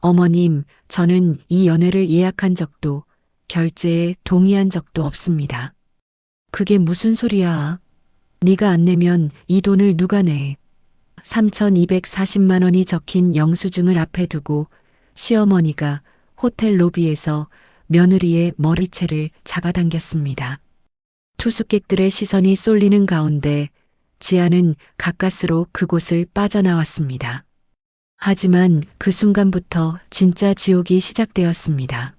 어머님, 저는 이 연애를 예약한 적도 결제에 동의한 적도 없습니다. 그게 무슨 소리야? 네가 안 내면 이 돈을 누가 내? 3,240만 원이 적힌 영수증을 앞에 두고 시어머니가 호텔 로비에서 며느리의 머리채를 잡아당겼습니다. 투숙객들의 시선이 쏠리는 가운데 지아는 가까스로 그곳을 빠져나왔습니다. 하지만 그 순간부터 진짜 지옥이 시작되었습니다.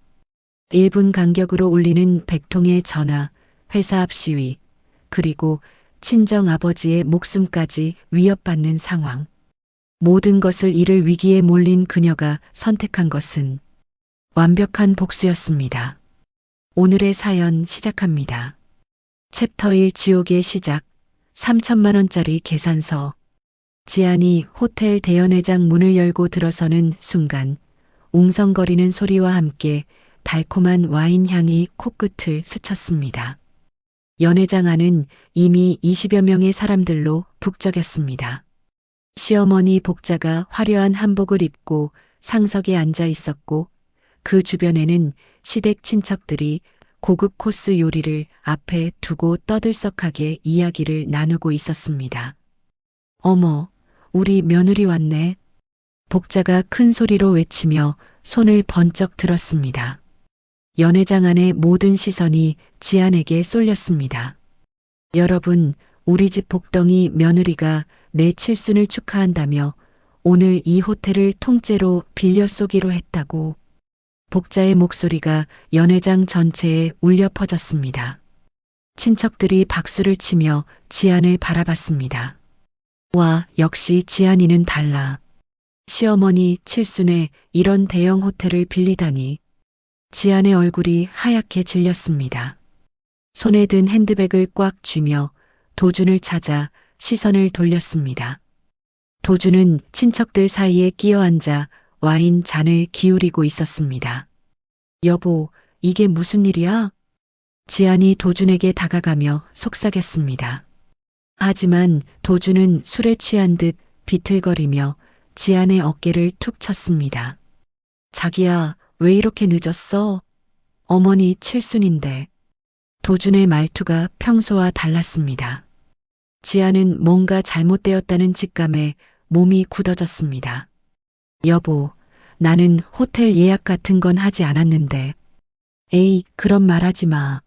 1분 간격으로 울리는 100통의 전화, 회사 앞 시위, 그리고 친정 아버지의 목숨까지 위협받는 상황. 모든 것을 잃을 위기에 몰린 그녀가 선택한 것은 완벽한 복수였습니다. 오늘의 사연 시작합니다. 챕터 1 지옥의 시작. 3천만 원짜리 계산서. 지안이 호텔 대연회장 문을 열고 들어서는 순간 웅성거리는 소리와 함께 달콤한 와인 향이 코끝을 스쳤습니다. 연회장 안은 이미 20여 명의 사람들로 북적였습니다. 시어머니 복자가 화려한 한복을 입고 상석에 앉아 있었고 그 주변에는 시댁 친척들이 고급 코스 요리를 앞에 두고 떠들썩하게 이야기를 나누고 있었습니다. 어머, 우리 며느리 왔네. 복자가 큰 소리로 외치며 손을 번쩍 들었습니다. 연회장 안의 모든 시선이 지안에게 쏠렸습니다. 여러분, 우리 집 복덩이 며느리가 내 칠순을 축하한다며 오늘 이 호텔을 통째로 빌려 쏘기로 했다고. 복자의 목소리가 연회장 전체에 울려 퍼졌습니다. 친척들이 박수를 치며 지안을 바라봤습니다. 와, 역시 지안이는 달라. 시어머니 칠순에 이런 대형 호텔을 빌리다니. 지안의 얼굴이 하얗게 질렸습니다. 손에 든 핸드백을 꽉 쥐며 도준을 찾아 시선을 돌렸습니다. 도준은 친척들 사이에 끼어 앉아 와인 잔을 기울이고 있었습니다. 여보, 이게 무슨 일이야? 지안이 도준에게 다가가며 속삭였습니다. 하지만 도준은 술에 취한 듯 비틀거리며 지안의 어깨를 툭 쳤습니다. 자기야, 왜 이렇게 늦었어? 어머니 칠순인데. 도준의 말투가 평소와 달랐습니다. 지안은 뭔가 잘못되었다는 직감에 몸이 굳어졌습니다. 여보, 나는 호텔 예약 같은 건 하지 않았는데. 에이, 그런 말 하지 마.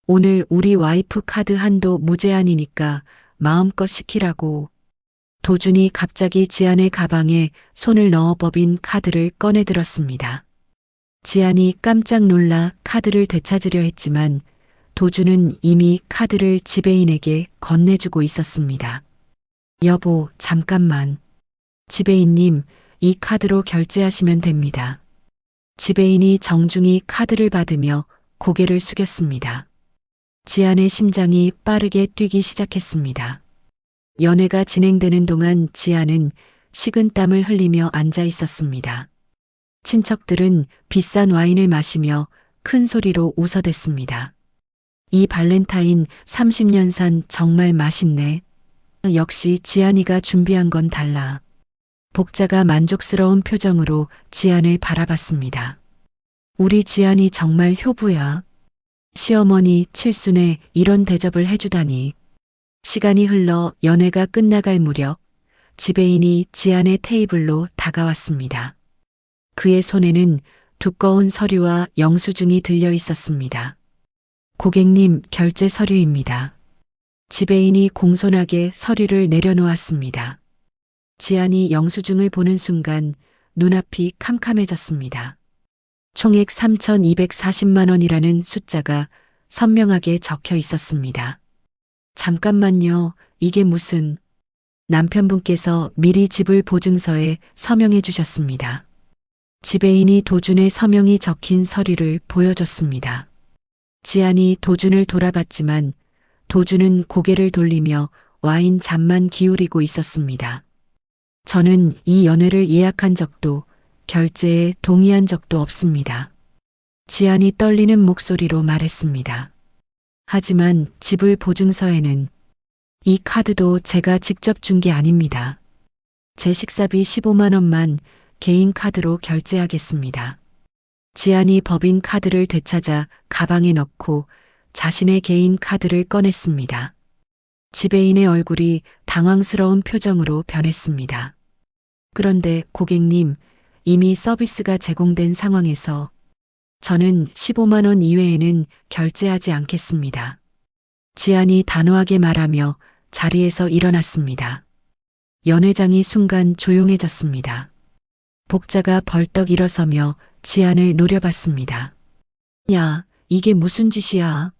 오늘 우리 와이프 카드 한도 무제한이니까 마음껏 시키라고. 도준이 갑자기 지안의 가방에 손을 넣어 법인 카드를 꺼내 들었습니다. 지안이 깜짝 놀라 카드를 되찾으려 했지만 도준은 이미 카드를 지배인에게 건네주고 있었습니다. 여보, 잠깐만. 지배인님, 이 카드로 결제하시면 됩니다. 지배인이 정중히 카드를 받으며 고개를 숙였습니다. 지안의 심장이 빠르게 뛰기 시작했습니다. 연회가 진행되는 동안 지안은 식은땀을 흘리며 앉아 있었습니다. 친척들은 비싼 와인을 마시며 큰 소리로 웃어댔습니다. 이 발렌타인 30년산 정말 맛있네. 역시 지안이가 준비한 건 달라. 복자가 만족스러운 표정으로 지안을 바라봤습니다. 우리 지안이 정말 효부야. 시어머니 칠순에 이런 대접을 해주다니. 시간이 흘러 연회가 끝나갈 무렵 지배인이 지안의 테이블로 다가왔습니다. 그의 손에는 두꺼운 서류와 영수증이 들려 있었습니다. 고객님, 결제 서류입니다. 지배인이 공손하게 서류를 내려놓았습니다. 지안이 영수증을 보는 순간 눈앞이 캄캄해졌습니다. 총액 3,240만 원이라는 숫자가 선명하게 적혀 있었습니다. 잠깐만요, 이게 무슨... 남편분께서 미리 지불 보증서에 서명해 주셨습니다. 지배인이 도준의 서명이 적힌 서류를 보여줬습니다. 지안이 도준을 돌아봤지만 도준은 고개를 돌리며 와인 잔만 기울이고 있었습니다. 저는 이 연회를 예약한 적도 결제에 동의한 적도 없습니다. 지안이 떨리는 목소리로 말했습니다. 하지만 지불 보증서에는 이 카드도 제가 직접 준 게 아닙니다. 제 식사비 15만 원만 개인 카드로 결제하겠습니다. 지안이 법인 카드를 되찾아 가방에 넣고 자신의 개인 카드를 꺼냈습니다. 지배인의 얼굴이 당황스러운 표정으로 변했습니다. 그런데 고객님, 이미 서비스가 제공된 상황에서 저는 15만 원 이외에는 결제하지 않겠습니다. 지안이 단호하게 말하며 자리에서 일어났습니다. 연회장이 순간 조용해졌습니다. 복자가 벌떡 일어서며 지안을 노려봤습니다. 야, 이게 무슨 짓이야?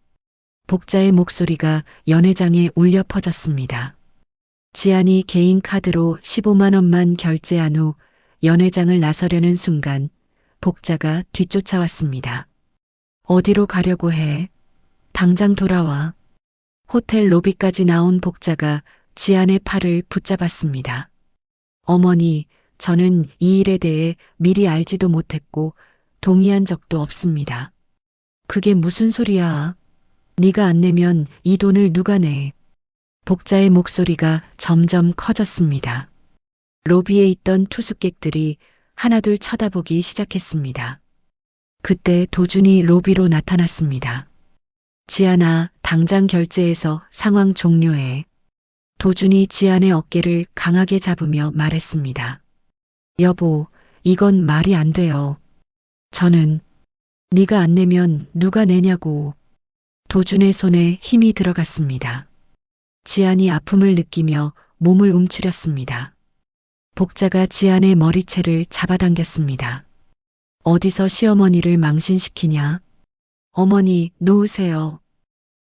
복자의 목소리가 연회장에 울려 퍼졌습니다. 지안이 개인 카드로 15만 원만 결제한 후 연회장을 나서려는 순간 복자가 뒤쫓아왔습니다. 어디로 가려고 해? 당장 돌아와. 호텔 로비까지 나온 복자가 지안의 팔을 붙잡았습니다. 어머니, 저는 이 일에 대해 미리 알지도 못했고 동의한 적도 없습니다. 그게 무슨 소리야? 네가 안 내면 이 돈을 누가 내? 복자의 목소리가 점점 커졌습니다. 로비에 있던 투숙객들이 하나둘 쳐다보기 시작했습니다. 그때 도준이 로비로 나타났습니다. 지안아, 당장 결제해서 상황 종료해. 도준이 지안의 어깨를 강하게 잡으며 말했습니다. 여보, 이건 말이 안 돼요. 저는 네가 안 내면 누가 내냐고. 도준의 손에 힘이 들어갔습니다. 지안이 아픔을 느끼며 몸을 움츠렸습니다. 복자가 지안의 머리채를 잡아당겼습니다. 어디서 시어머니를 망신시키냐? 어머니, 놓으세요.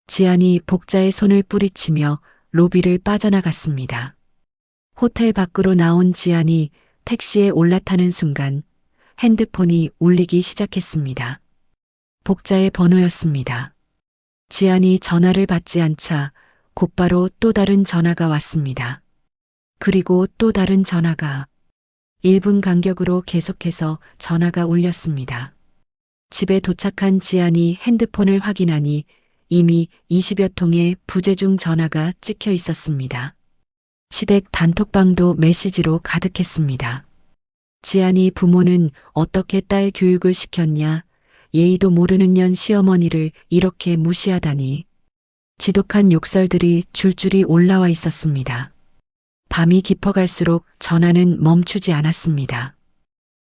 지안이 복자의 손을 뿌리치며 로비를 빠져나갔습니다. 호텔 밖으로 나온 지안이 택시에 올라타는 순간 핸드폰이 울리기 시작했습니다. 복자의 번호였습니다. 지안이 전화를 받지 않자 곧바로 또 다른 전화가 왔습니다. 그리고 또 다른 전화가 1분 간격으로 계속해서 전화가 울렸습니다. 집에 도착한 지안이 핸드폰을 확인하니 이미 20여 통의 부재중 전화가 찍혀 있었습니다. 시댁 단톡방도 메시지로 가득했습니다. 지안이 부모는 어떻게 딸 교육을 시켰냐, 예의도 모르는 년 시어머니를 이렇게 무시하다니. 지독한 욕설들이 줄줄이 올라와 있었습니다. 밤이 깊어갈수록 전화는 멈추지 않았습니다.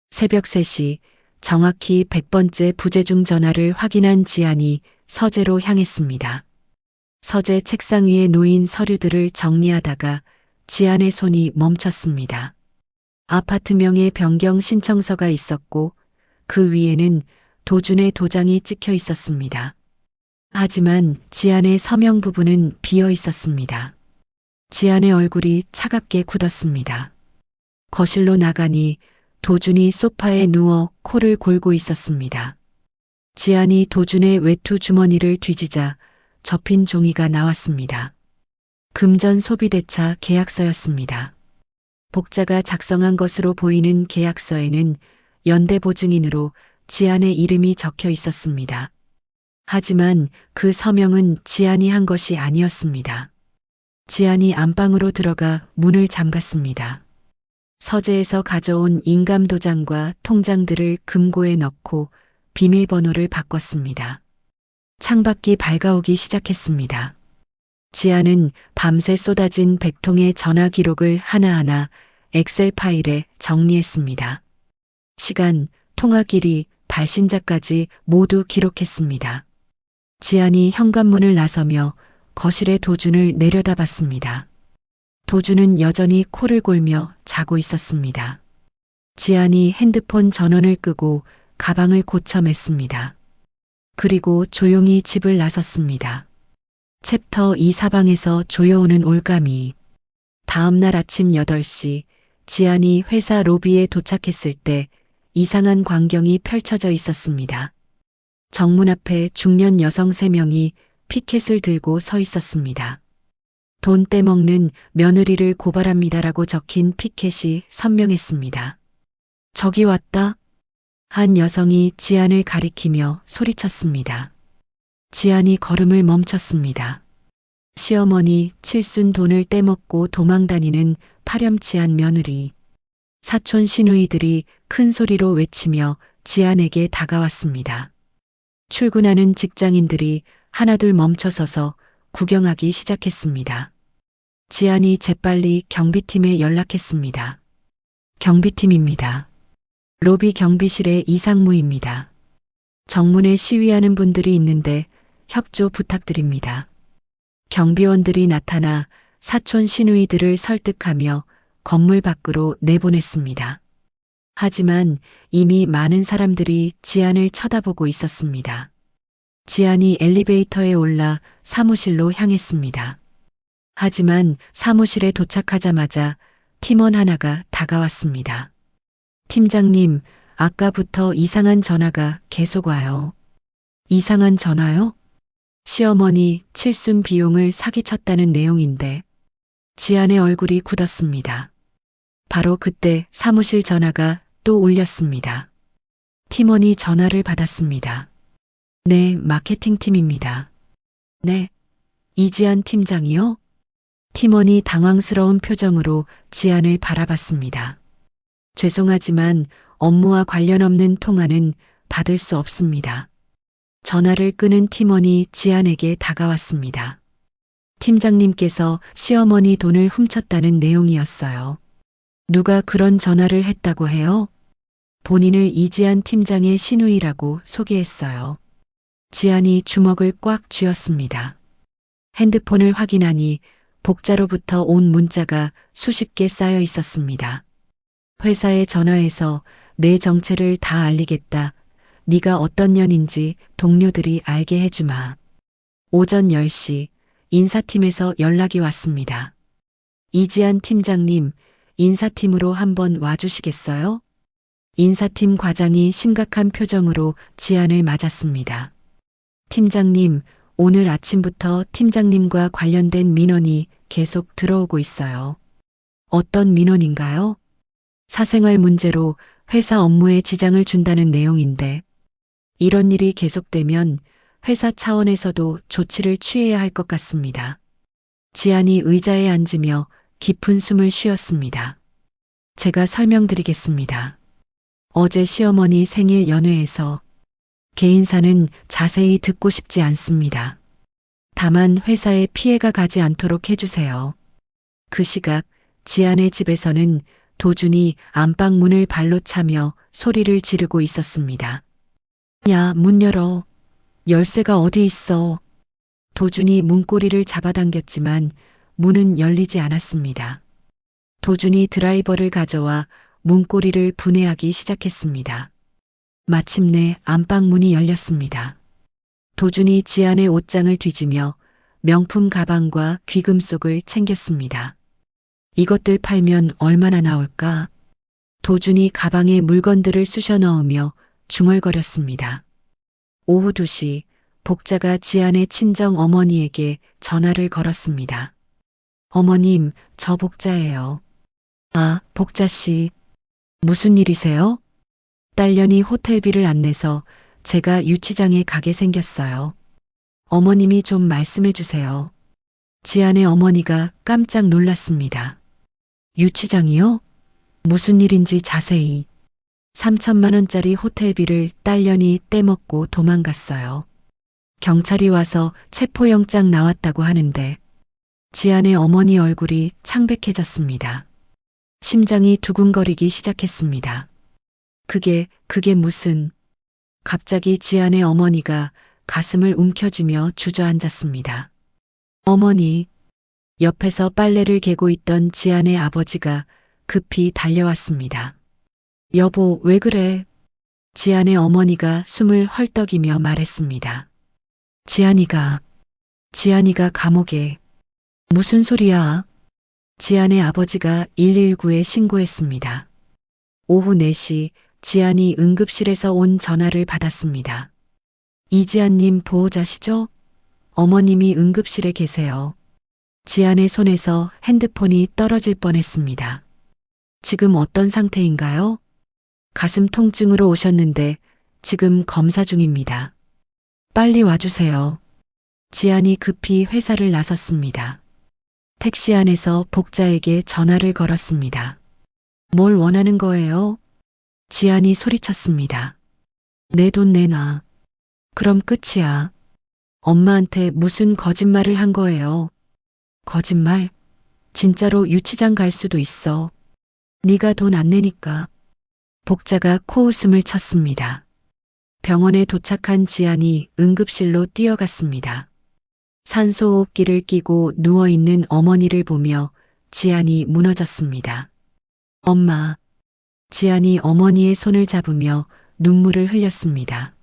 새벽 3시 정확히 100번째 부재중 전화를 확인한 지안이 서재로 향했습니다. 서재 책상 위에 놓인 서류들을 정리하다가 지안의 손이 멈췄습니다. 아파트명의 변경 신청서가 있었고 그 위에는 도준의 도장이 찍혀 있었습니다. 하지만 지안의 서명 부분은 비어 있었습니다. 지안의 얼굴이 차갑게 굳었습니다. 거실로 나가니 도준이 소파에 누워 코를 골고 있었습니다. 지안이 도준의 외투 주머니를 뒤지자 접힌 종이가 나왔습니다. 금전 소비대차 계약서였습니다. 복자가 작성한 것으로 보이는 계약서에는 연대보증인으로 지안의 이름이 적혀 있었습니다. 하지만 그 서명은 지안이 한 것이 아니었습니다. 지안이 안방으로 들어가 문을 잠갔습니다. 서재에서 가져온 인감도장과 통장들을 금고에 넣고 비밀번호를 바꿨습니다. 창밖이 밝아오기 시작했습니다. 지안은 밤새 쏟아진 100통의 전화 기록을 하나하나 엑셀 파일에 정리했습니다. 시간, 통화 길이, 발신자까지 모두 기록했습니다. 지안이 현관문을 나서며 거실의 도준을 내려다봤습니다. 도준은 여전히 코를 골며 자고 있었습니다. 지안이 핸드폰 전원을 끄고 가방을 고쳐 맸습니다. 그리고 조용히 집을 나섰습니다. 챕터 2 사방에서 조여오는 올가미. 다음 날 아침 8시 지안이 회사 로비에 도착했을 때 이상한 광경이 펼쳐져 있었습니다. 정문 앞에 중년 여성 3명이 피켓을 들고 서 있었습니다. 돈 떼먹는 며느리를 고발합니다라고 적힌 피켓이 선명했습니다. 저기 왔다. 한 여성이 지안을 가리키며 소리쳤습니다. 지안이 걸음을 멈췄습니다. 시어머니 칠순 돈을 떼먹고 도망다니는 파렴치한 며느리. 사촌 시누이들이 큰 소리로 외치며 지안에게 다가왔습니다. 출근하는 직장인들이 하나둘 멈춰서서 구경하기 시작했습니다. 지안이 재빨리 경비팀에 연락했습니다. 경비팀입니다. 로비 경비실의 이상무입니다. 정문에 시위하는 분들이 있는데 협조 부탁드립니다. 경비원들이 나타나 사촌 시누이들을 설득하며 건물 밖으로 내보냈습니다. 하지만 이미 많은 사람들이 지안을 쳐다보고 있었습니다. 지안이 엘리베이터에 올라 사무실로 향했습니다. 하지만 사무실에 도착하자마자 팀원 하나가 다가왔습니다. 팀장님, 아까부터 이상한 전화가 계속 와요. 이상한 전화요? 시어머니 칠순 비용을 사기쳤다는 내용인데 지안의 얼굴이 굳었습니다. 바로 그때 사무실 전화가 또 울렸습니다. 팀원이 전화를 받았습니다. 네, 마케팅팀입니다. 네, 이지안 팀장이요? 팀원이 당황스러운 표정으로 지안을 바라봤습니다. 죄송하지만 업무와 관련 없는 통화는 받을 수 없습니다. 전화를 끊은 팀원이 지안에게 다가왔습니다. 팀장님께서 시어머니 돈을 훔쳤다는 내용이었어요. 누가 그런 전화를 했다고 해요? 본인을 이지안 팀장의 시누이라고 소개했어요. 지안이 주먹을 꽉 쥐었습니다. 핸드폰을 확인하니 복자로부터 온 문자가 수십 개 쌓여 있었습니다. 회사에 전화해서 내 정체를 다 알리겠다. 네가 어떤 년인지 동료들이 알게 해주마. 오전 10시 인사팀에서 연락이 왔습니다. 이지안 팀장님, 인사팀으로 한번 와주시겠어요? 인사팀 과장이 심각한 표정으로 지안을 맞았습니다. 팀장님, 오늘 아침부터 팀장님과 관련된 민원이 계속 들어오고 있어요. 어떤 민원인가요? 사생활 문제로 회사 업무에 지장을 준다는 내용인데 이런 일이 계속되면 회사 차원에서도 조치를 취해야 할 것 같습니다. 지안이 의자에 앉으며 깊은 숨을 쉬었습니다. 제가 설명드리겠습니다. 어제 시어머니 생일 연회에서 개인사는 자세히 듣고 싶지 않습니다. 다만 회사에 피해가 가지 않도록 해주세요. 그 시각 지안의 집에서는 도준이 안방 문을 발로 차며 소리를 지르고 있었습니다. 야, 문 열어. 열쇠가 어디 있어. 도준이 문고리를 잡아당겼지만 문은 열리지 않았습니다. 도준이 드라이버를 가져와 문고리를 분해하기 시작했습니다. 마침내 안방 문이 열렸습니다. 도준이 지안의 옷장을 뒤지며 명품 가방과 귀금속을 챙겼습니다. 이것들 팔면 얼마나 나올까? 도준이 가방에 물건들을 쑤셔 넣으며 중얼거렸습니다. 오후 2시 복자가 지안의 친정 어머니에게 전화를 걸었습니다. 어머님, 저 복자예요. 아, 복자씨. 무슨 일이세요? 딸년이 호텔비를 안 내서 제가 유치장에 가게 생겼어요. 어머님이 좀 말씀해 주세요. 지안의 어머니가 깜짝 놀랐습니다. 유치장이요? 무슨 일인지 자세히. 3천만 원짜리 호텔비를 딸년이 떼먹고 도망갔어요. 경찰이 와서 체포영장 나왔다고 하는데 지안의 어머니 얼굴이 창백해졌습니다. 심장이 두근거리기 시작했습니다. 그게 무슨... 갑자기 지안의 어머니가 가슴을 움켜쥐며 주저앉았습니다. 어머니, 옆에서 빨래를 개고 있던 지안의 아버지가 급히 달려왔습니다. 여보, 왜 그래? 지안의 어머니가 숨을 헐떡이며 말했습니다. 지안이가 감옥에. 무슨 소리야? 지안의 아버지가 119에 신고했습니다. 오후 4시 지안이 응급실에서 온 전화를 받았습니다. 이지안님 보호자시죠? 어머님이 응급실에 계세요. 지안의 손에서 핸드폰이 떨어질 뻔했습니다. 지금 어떤 상태인가요? 가슴 통증으로 오셨는데 지금 검사 중입니다. 빨리 와주세요. 지안이 급히 회사를 나섰습니다. 택시 안에서 복자에게 전화를 걸었습니다. 뭘 원하는 거예요? 지안이 소리쳤습니다. 내 돈 내놔. 그럼 끝이야. 엄마한테 무슨 거짓말을 한 거예요? 거짓말? 진짜로 유치장 갈 수도 있어. 네가 돈 안 내니까. 복자가 코웃음을 쳤습니다. 병원에 도착한 지안이 응급실로 뛰어갔습니다. 산소호흡기를 끼고 누워있는 어머니를 보며 지안이 무너졌습니다. 엄마. 지안이 어머니의 손을 잡으며 눈물을 흘렸습니다.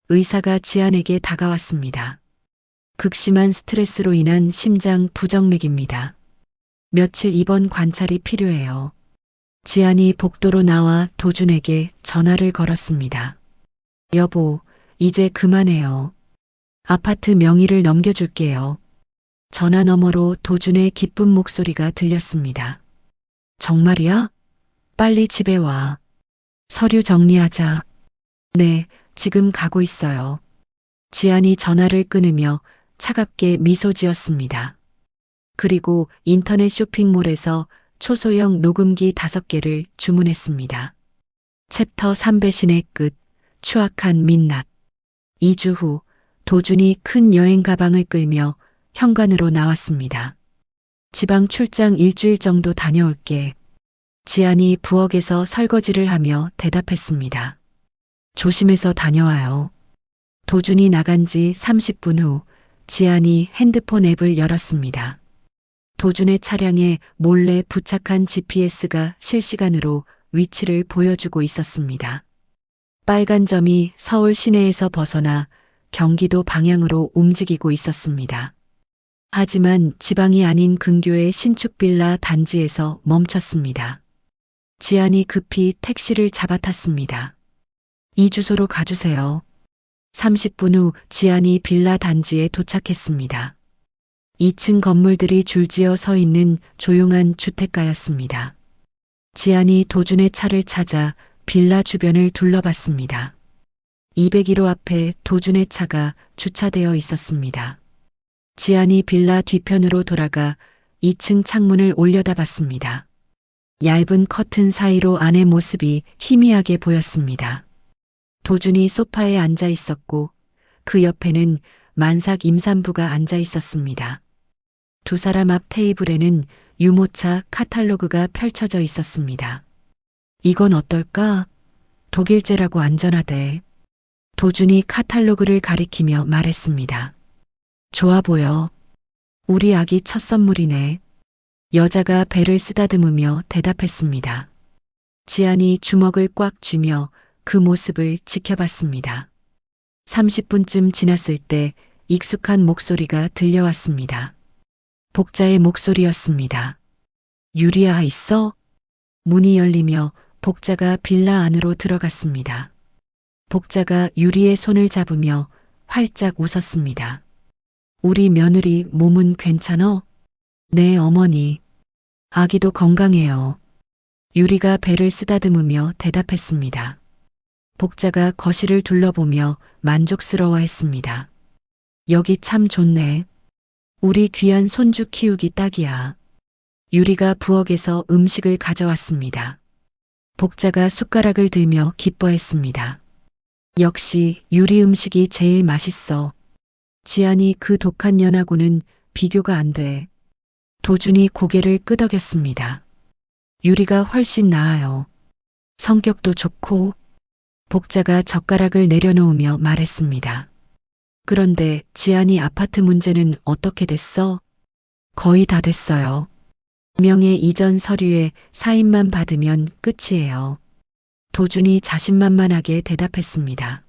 의사가 지안에게 다가왔습니다. 극심한 스트레스로 인한 심장 부정맥입니다. 며칠 입원 관찰이 필요해요. 지안이 복도로 나와 도준에게 전화를 걸었습니다. 여보, 이제 그만해요. 아파트 명의를 넘겨줄게요. 전화 너머로 도준의 기쁜 목소리가 들렸습니다. 정말이야? 빨리 집에 와. 서류 정리하자. 네, 지금 가고 있어요. 지안이 전화를 끊으며 차갑게 미소 지었습니다. 그리고 인터넷 쇼핑몰에서 초소형 녹음기 5개를 주문했습니다. 챕터 3배신의 끝, 추악한 민낯. 2주 후 도준이 큰 여행 가방을 끌며 현관으로 나왔습니다. 지방 출장 일주일 정도 다녀올게. 지안이 부엌에서 설거지를 하며 대답했습니다. 조심해서 다녀와요. 도준이 나간 지 30분 후 지안이 핸드폰 앱을 열었습니다. 도준의 차량에 몰래 부착한 GPS가 실시간으로 위치를 보여주고 있었습니다. 빨간 점이 서울 시내에서 벗어나 경기도 방향으로 움직이고 있었습니다. 하지만 지방이 아닌 근교의 신축 빌라 단지에서 멈췄습니다. 지안이 급히 택시를 잡아탔습니다. 이 주소로 가주세요. 30분 후 지안이 빌라 단지에 도착했습니다. 2층 건물들이 줄지어 서 있는 조용한 주택가였습니다. 지안이 도준의 차를 찾아 빌라 주변을 둘러봤습니다. 201호 앞에 도준의 차가 주차되어 있었습니다. 지안이 빌라 뒤편으로 돌아가 2층 창문을 올려다봤습니다. 얇은 커튼 사이로 안의 모습이 희미하게 보였습니다. 도준이 소파에 앉아 있었고 그 옆에는 만삭 임산부가 앉아 있었습니다. 두 사람 앞 테이블에는 유모차 카탈로그가 펼쳐져 있었습니다. 이건 어떨까? 독일제라고 안전하대. 도준이 카탈로그를 가리키며 말했습니다. 좋아 보여. 우리 아기 첫 선물이네. 여자가 배를 쓰다듬으며 대답했습니다. 지안이 주먹을 꽉 쥐며 그 모습을 지켜봤습니다. 30분쯤 지났을 때 익숙한 목소리가 들려왔습니다. 복자의 목소리였습니다. 유리야 있어? 문이 열리며 복자가 빌라 안으로 들어갔습니다. 복자가 유리의 손을 잡으며 활짝 웃었습니다. 우리 며느리 몸은 괜찮어? 네, 어머니. 아기도 건강해요. 유리가 배를 쓰다듬으며 대답했습니다. 복자가 거실을 둘러보며 만족스러워했습니다. 여기 참 좋네. 우리 귀한 손주 키우기 딱이야. 유리가 부엌에서 음식을 가져왔습니다. 복자가 숟가락을 들며 기뻐했습니다. 역시 유리 음식이 제일 맛있어. 지안이 그 독한 년하고는 비교가 안 돼. 도준이 고개를 끄덕였습니다. 유리가 훨씬 나아요. 성격도 좋고. 복자가 젓가락을 내려놓으며 말했습니다. 그런데 지안이 아파트 문제는 어떻게 됐어? 거의 다 됐어요. 명예 이전 서류에 사인만 받으면 끝이에요. 도준이 자신만만하게 대답했습니다.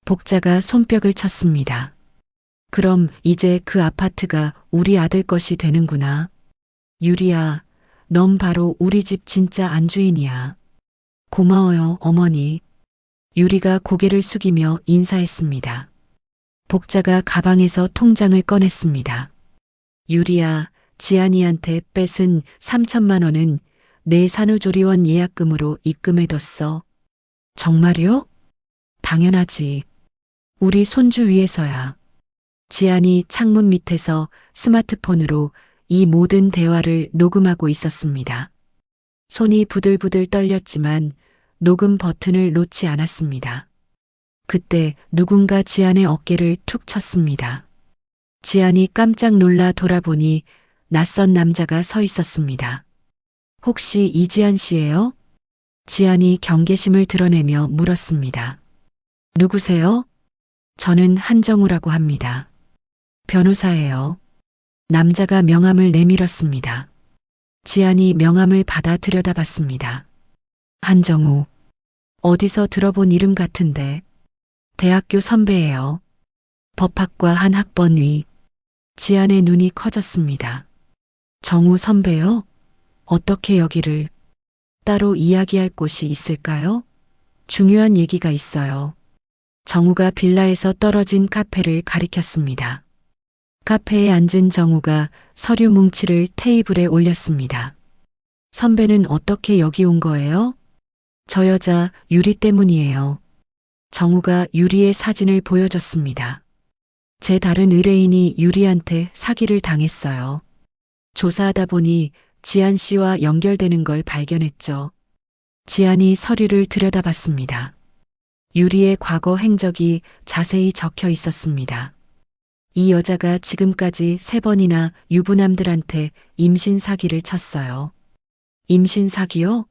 복자가 손뼉을 쳤습니다. 그럼 이제 그 아파트가 우리 아들 것이 되는구나. 유리야, 넌 바로 우리 집 진짜 안주인이야. 고마워요, 어머니. 유리가 고개를 숙이며 인사했습니다. 복자가 가방에서 통장을 꺼냈습니다. 유리야, 지안이한테 뺏은 3천만 원은 내 산후조리원 예약금으로 입금해뒀어. 정말요? 당연하지. 우리 손주 위해서야. 지안이 창문 밑에서 스마트폰으로 이 모든 대화를 녹음하고 있었습니다. 손이 부들부들 떨렸지만 녹음 버튼을 놓지 않았습니다. 그때 누군가 지안의 어깨를 툭 쳤습니다. 지안이 깜짝 놀라 돌아보니 낯선 남자가 서 있었습니다. 혹시 이지안 씨예요? 지안이 경계심을 드러내며 물었습니다. 누구세요? 저는 한정우라고 합니다. 변호사예요. 남자가 명함을 내밀었습니다. 지안이 명함을 받아 들여다봤습니다. 한정우. 어디서 들어본 이름 같은데. 대학교 선배예요. 법학과 한 학번 위. 지안의 눈이 커졌습니다. 정우 선배요? 어떻게 여기를? 따로 이야기할 곳이 있을까요? 중요한 얘기가 있어요. 정우가 빌라에서 떨어진 카페를 가리켰습니다. 카페에 앉은 정우가 서류 뭉치를 테이블에 올렸습니다. 선배는 어떻게 여기 온 거예요? 저 여자 유리 때문이에요. 정우가 유리의 사진을 보여줬습니다. 제 다른 의뢰인이 유리한테 사기를 당했어요. 조사하다 보니 지안 씨와 연결되는 걸 발견했죠. 지안이 서류를 들여다봤습니다. 유리의 과거 행적이 자세히 적혀 있었습니다. 이 여자가 지금까지 3번이나 유부남들한테 임신 사기를 쳤어요. 임신 사기요?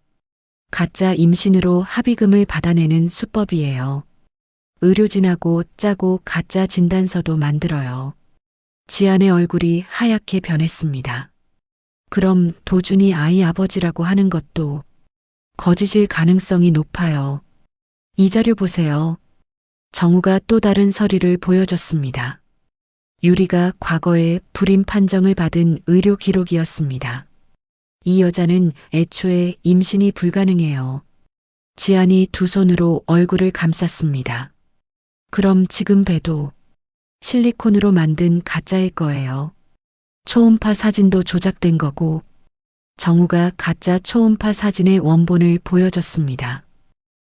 가짜 임신으로 합의금을 받아내는 수법이에요. 의료진하고 짜고 가짜 진단서도 만들어요. 지안의 얼굴이 하얗게 변했습니다. 그럼 도준이 아이 아버지라고 하는 것도 거짓일 가능성이 높아요. 이 자료 보세요. 정우가 또 다른 서류를 보여줬습니다. 유리가 과거에 불임 판정을 받은 의료 기록이었습니다. 이 여자는 애초에 임신이 불가능해요. 지안이 두 손으로 얼굴을 감쌌습니다. 그럼 지금 배도 실리콘으로 만든 가짜일 거예요. 초음파 사진도 조작된 거고. 정우가 가짜 초음파 사진의 원본을 보여줬습니다.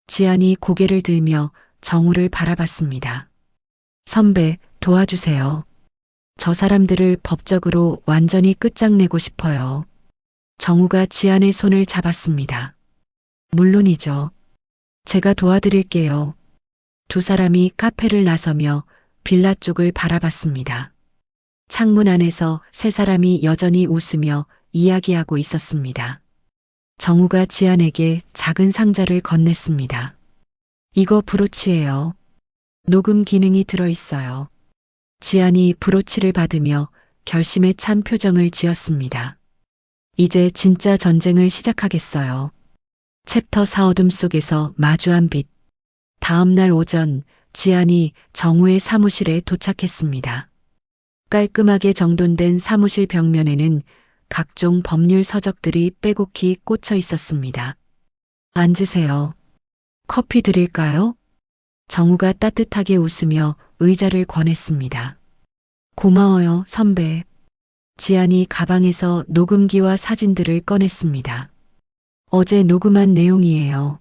지안이 고개를 들며 정우를 바라봤습니다. 선배, 도와주세요. 저 사람들을 법적으로 완전히 끝장내고 싶어요. 정우가 지안의 손을 잡았습니다. 물론이죠. 제가 도와드릴게요. 두 사람이 카페를 나서며 빌라 쪽을 바라봤습니다. 창문 안에서 세 사람이 여전히 웃으며 이야기하고 있었습니다. 정우가 지안에게 작은 상자를 건넸습니다. 이거 브로치예요. 녹음 기능이 들어있어요. 지안이 브로치를 받으며 결심에 찬 표정을 지었습니다. 이제 진짜 전쟁을 시작하겠어요. 챕터 4 어둠 속에서 마주한 빛. 다음 날 오전 지안이 정우의 사무실에 도착했습니다. 깔끔하게 정돈된 사무실 벽면에는 각종 법률 서적들이 빼곡히 꽂혀 있었습니다. 앉으세요. 커피 드릴까요? 정우가 따뜻하게 웃으며 의자를 권했습니다. 고마워요, 선배. 지안이 가방에서 녹음기와 사진들을 꺼냈습니다. 어제 녹음한 내용이에요.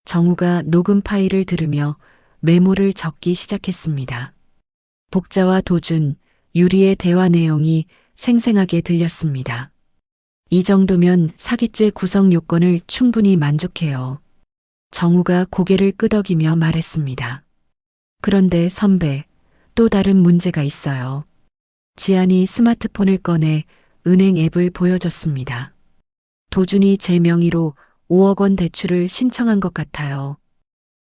정우가 녹음 파일을 들으며 메모를 적기 시작했습니다. 복자와 도준, 유리의 대화 내용이 생생하게 들렸습니다. 이 정도면 사기죄 구성 요건을 충분히 만족해요. 정우가 고개를 끄덕이며 말했습니다. 그런데 선배, 또 다른 문제가 있어요. 지안이 스마트폰을 꺼내 은행 앱을 보여줬습니다. 도준이 제 명의로 5억 원 대출을 신청한 것 같아요.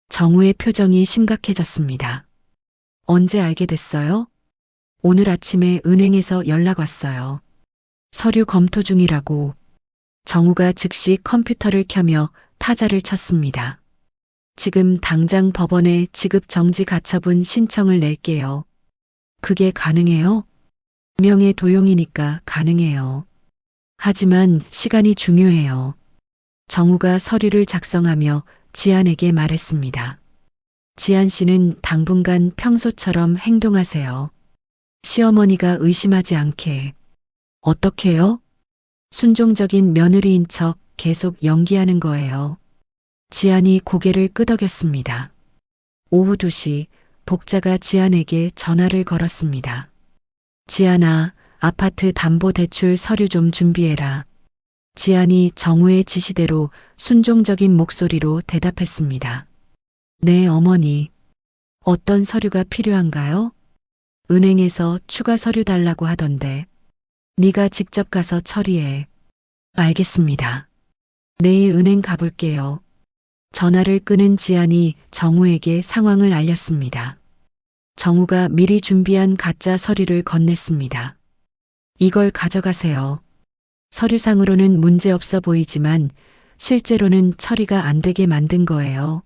정우의 표정이 심각해졌습니다. 언제 알게 됐어요? 오늘 아침에 은행에서 연락 왔어요. 서류 검토 중이라고. 정우가 즉시 컴퓨터를 켜며 타자를 쳤습니다. 지금 당장 법원에 지급 정지 가처분 신청을 낼게요. 그게 가능해요? 명예 도용이니까 가능해요. 하지만 시간이 중요해요. 정우가 서류를 작성하며 지안에게 말했습니다. 지안 씨는 당분간 평소처럼 행동하세요. 시어머니가 의심하지 않게. 어떻게요? 순종적인 며느리인 척 계속 연기하는 거예요. 지안이 고개를 끄덕였습니다. 오후 2시 복자가 지안에게 전화를 걸었습니다. 지안아, 아파트 담보대출 서류 좀 준비해라. 지안이 정우의 지시대로 순종적인 목소리로 대답했습니다. 네, 어머니. 어떤 서류가 필요한가요? 은행에서 추가 서류 달라고 하던데. 네가 직접 가서 처리해. 알겠습니다. 내일 은행 가볼게요. 전화를 끊은 지안이 정우에게 상황을 알렸습니다. 정우가 미리 준비한 가짜 서류를 건넸습니다. 이걸 가져가세요. 서류상으로는 문제없어 보이지만 실제로는 처리가 안 되게 만든 거예요.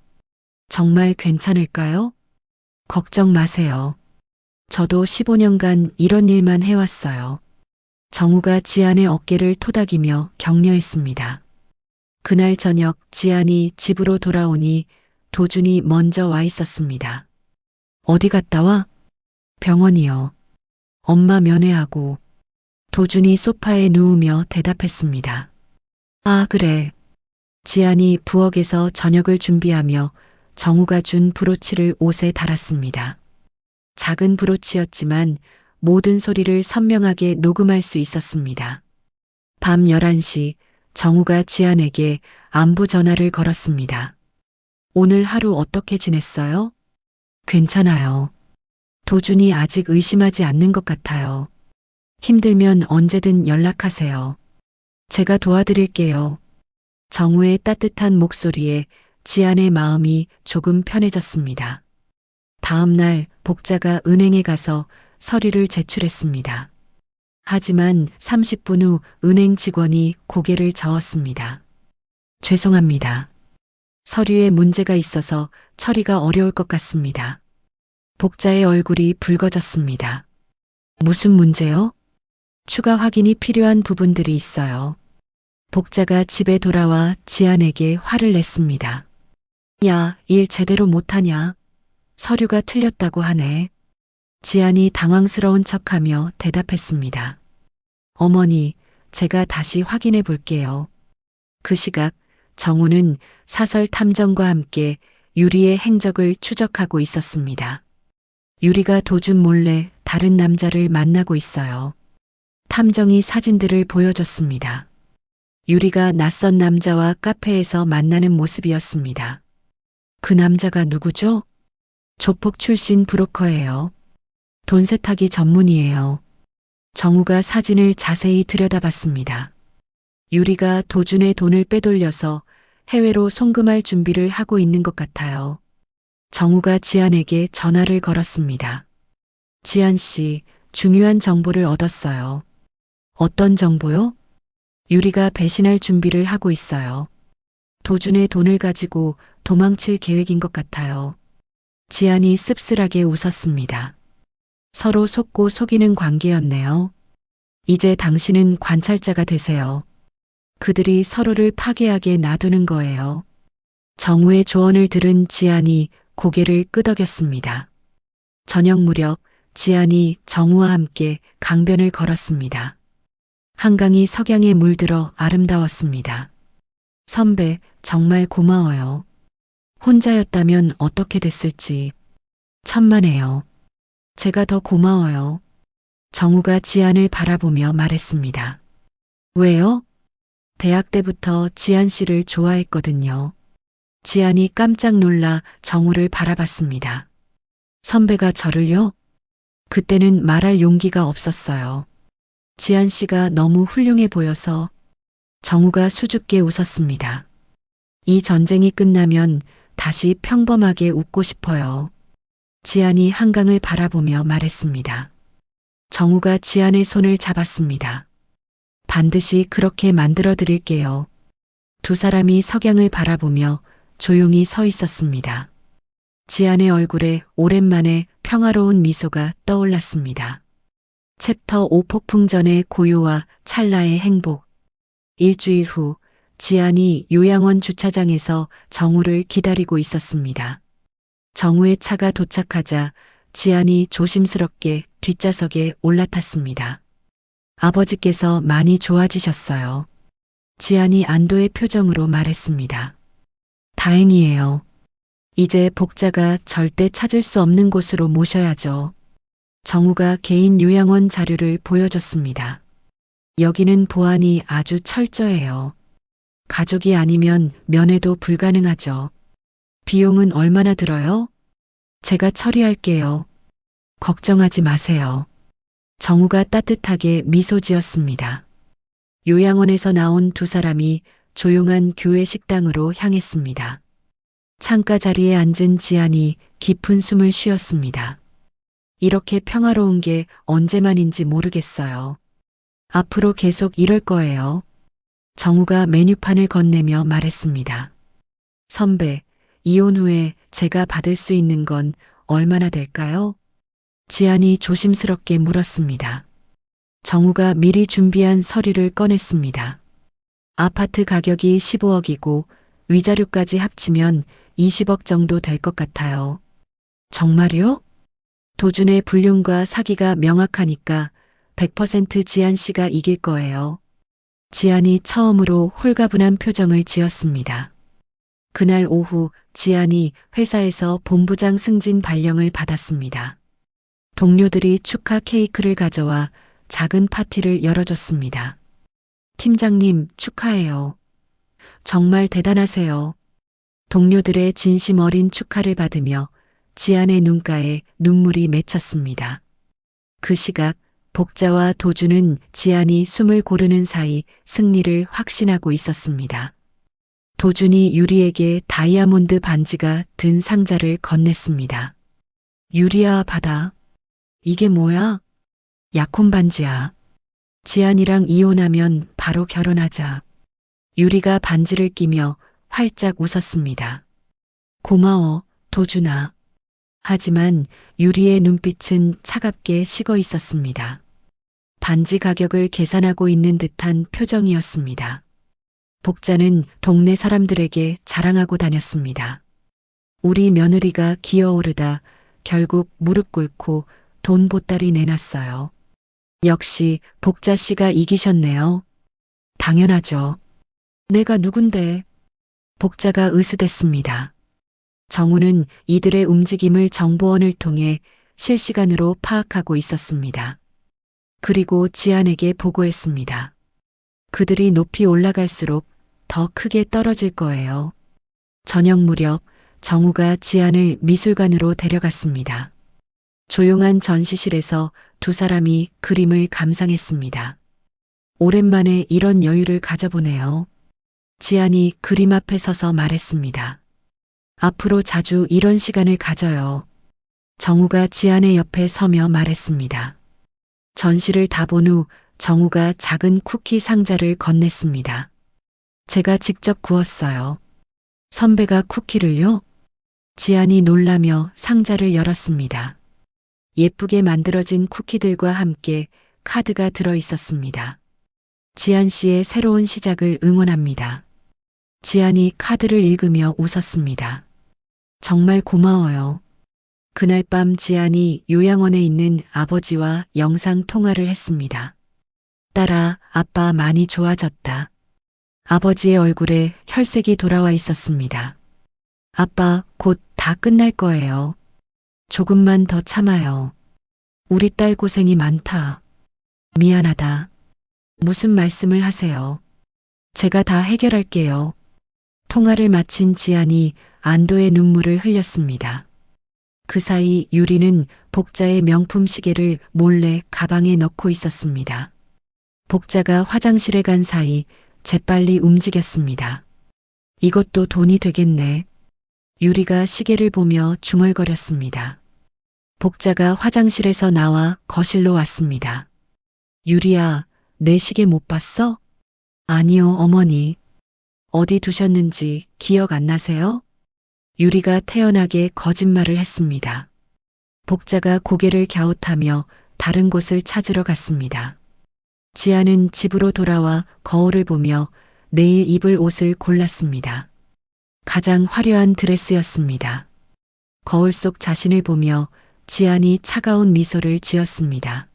정말 괜찮을까요? 걱정 마세요. 저도 15년간 이런 일만 해왔어요. 정우가 지안의 어깨를 토닥이며 격려했습니다. 그날 저녁 지안이 집으로 돌아오니 도준이 먼저 와 있었습니다. 어디 갔다 와? 병원이요. 엄마 면회하고. 도준이 소파에 누우며 대답했습니다. 아, 그래. 지안이 부엌에서 저녁을 준비하며 정우가 준 브로치를 옷에 달았습니다. 작은 브로치였지만 모든 소리를 선명하게 녹음할 수 있었습니다. 밤 11시 정우가 지안에게 안부 전화를 걸었습니다. 오늘 하루 어떻게 지냈어요? 괜찮아요. 도준이 아직 의심하지 않는 것 같아요. 힘들면 언제든 연락하세요. 제가 도와드릴게요. 정우의 따뜻한 목소리에 지안의 마음이 조금 편해졌습니다. 다음 날 복자가 은행에 가서 서류를 제출했습니다. 하지만 30분 후 은행 직원이 고개를 저었습니다. 죄송합니다. 서류에 문제가 있어서 처리가 어려울 것 같습니다. 복자의 얼굴이 붉어졌습니다. 무슨 문제요? 추가 확인이 필요한 부분들이 있어요. 복자가 집에 돌아와 지안에게 화를 냈습니다. 야, 일 제대로 못하냐? 서류가 틀렸다고 하네. 지안이 당황스러운 척하며 대답했습니다. 어머니, 제가 다시 확인해 볼게요. 그 시각 정우는 사설 탐정과 함께 유리의 행적을 추적하고 있었습니다. 유리가 도준 몰래 다른 남자를 만나고 있어요. 탐정이 사진들을 보여줬습니다. 유리가 낯선 남자와 카페에서 만나는 모습이었습니다. 그 남자가 누구죠? 조폭 출신 브로커예요. 돈 세탁이 전문이에요. 정우가 사진을 자세히 들여다봤습니다. 유리가 도준의 돈을 빼돌려서 해외로 송금할 준비를 하고 있는 것 같아요. 정우가 지안에게 전화를 걸었습니다. 지안 씨, 중요한 정보를 얻었어요. 어떤 정보요? 유리가 배신할 준비를 하고 있어요. 도준의 돈을 가지고 도망칠 계획인 것 같아요. 지안이 씁쓸하게 웃었습니다. 서로 속고 속이는 관계였네요. 이제 당신은 관찰자가 되세요. 그들이 서로를 파괴하게 놔두는 거예요. 정우의 조언을 들은 지안이 고개를 끄덕였습니다. 저녁 무렵 지안이 정우와 함께 강변을 걸었습니다. 한강이 석양에 물들어 아름다웠습니다. 선배, 정말 고마워요. 혼자였다면 어떻게 됐을지. 천만에요. 제가 더 고마워요. 정우가 지안을 바라보며 말했습니다. 왜요? 대학 때부터 지안 씨를 좋아했거든요. 지안이 깜짝 놀라 정우를 바라봤습니다. 선배가 저를요? 그때는 말할 용기가 없었어요. 지안 씨가 너무 훌륭해 보여서. 정우가 수줍게 웃었습니다. 이 전쟁이 끝나면 다시 평범하게 웃고 싶어요. 지안이 한강을 바라보며 말했습니다. 정우가 지안의 손을 잡았습니다. 반드시 그렇게 만들어 드릴게요. 두 사람이 석양을 바라보며 조용히 서 있었습니다. 지안의 얼굴에 오랜만에 평화로운 미소가 떠올랐습니다. 챕터 5 폭풍 전의 고요와 찰나의 행복. 일주일 후 지안이 요양원 주차장에서 정우를 기다리고 있었습니다. 정우의 차가 도착하자 지안이 조심스럽게 뒷좌석에 올라탔습니다. 아버지께서 많이 좋아지셨어요. 지안이 안도의 표정으로 말했습니다. 다행이에요. 이제 복자가 절대 찾을 수 없는 곳으로 모셔야죠. 정우가 개인 요양원 자료를 보여줬습니다. 여기는 보안이 아주 철저해요. 가족이 아니면 면회도 불가능하죠. 비용은 얼마나 들어요? 제가 처리할게요. 걱정하지 마세요. 정우가 따뜻하게 미소 지었습니다. 요양원에서 나온 두 사람이 조용한 교회 식당으로 향했습니다. 창가 자리에 앉은 지안이 깊은 숨을 쉬었습니다. 이렇게 평화로운 게 언제만인지 모르겠어요. 앞으로 계속 이럴 거예요. 정우가 메뉴판을 건네며 말했습니다. 선배, 이혼 후에 제가 받을 수 있는 건 얼마나 될까요? 지안이 조심스럽게 물었습니다. 정우가 미리 준비한 서류를 꺼냈습니다. 아파트 가격이 15억이고 위자료까지 합치면 20억 정도 될 것 같아요. 정말요? 도준의 불륜과 사기가 명확하니까 100% 지안 씨가 이길 거예요. 지안이 처음으로 홀가분한 표정을 지었습니다. 그날 오후 지안이 회사에서 본부장 승진 발령을 받았습니다. 동료들이 축하 케이크를 가져와 작은 파티를 열어줬습니다. 팀장님 축하해요. 정말 대단하세요. 동료들의 진심 어린 축하를 받으며 지안의 눈가에 눈물이 맺혔습니다. 그 시각 복자와 도주는 지안이 숨을 고르는 사이 승리를 확신하고 있었습니다. 도준이 유리에게 다이아몬드 반지가 든 상자를 건넸습니다. 유리야 받아. 이게 뭐야? 약혼 반지야. 지안이랑 이혼하면 바로 결혼하자. 유리가 반지를 끼며 활짝 웃었습니다. 고마워, 도준아. 하지만 유리의 눈빛은 차갑게 식어 있었습니다. 반지 가격을 계산하고 있는 듯한 표정이었습니다. 복자는 동네 사람들에게 자랑하고 다녔습니다. 우리 며느리가 기어오르다 결국 무릎 꿇고 돈 보따리 내놨어요. 역시 복자 씨가 이기셨네요. 당연하죠. 내가 누군데? 복자가 으스댔습니다. 정우는 이들의 움직임을 정보원을 통해 실시간으로 파악하고 있었습니다. 그리고 지안에게 보고했습니다. 그들이 높이 올라갈수록 더 크게 떨어질 거예요. 저녁 무렵 정우가 지안을 미술관으로 데려갔습니다. 조용한 전시실에서 두 사람이 그림을 감상했습니다. 오랜만에 이런 여유를 가져보네요. 지안이 그림 앞에 서서 말했습니다. 앞으로 자주 이런 시간을 가져요. 정우가 지안의 옆에 서며 말했습니다. 전시를 다 본 후 정우가 작은 쿠키 상자를 건넸습니다. 제가 직접 구웠어요. 선배가 쿠키를요? 지안이 놀라며 상자를 열었습니다. 예쁘게 만들어진 쿠키들과 함께 카드가 들어 있었습니다. 지안 씨의 새로운 시작을 응원합니다. 지안이 카드를 읽으며 웃었습니다. 정말 고마워요. 그날 밤 지안이 요양원에 있는 아버지와 영상 통화를 했습니다. 딸아, 아빠 많이 좋아졌다. 아버지의 얼굴에 혈색이 돌아와 있었습니다. 아빠, 곧 다 끝날 거예요. 조금만 더 참아요. 우리 딸 고생이 많다. 미안하다. 무슨 말씀을 하세요? 제가 다 해결할게요. 통화를 마친 지안이 안도의 눈물을 흘렸습니다. 그 사이 유리는 복자의 명품 시계를 몰래 가방에 넣고 있었습니다. 복자가 화장실에 간 사이 재빨리 움직였습니다. 이것도 돈이 되겠네. 유리가 시계를 보며 중얼거렸습니다. 복자가 화장실에서 나와 거실로 왔습니다. 유리야, 내 시계 못 봤어? 아니요, 어머니. 어디 두셨는지 기억 안 나세요? 유리가 태연하게 거짓말을 했습니다. 복자가 고개를 갸웃하며 다른 곳을 찾으러 갔습니다. 지아는 집으로 돌아와 거울을 보며 내일 입을 옷을 골랐습니다. 가장 화려한 드레스였습니다. 거울 속 자신을 보며 지안이 차가운 미소를 지었습니다.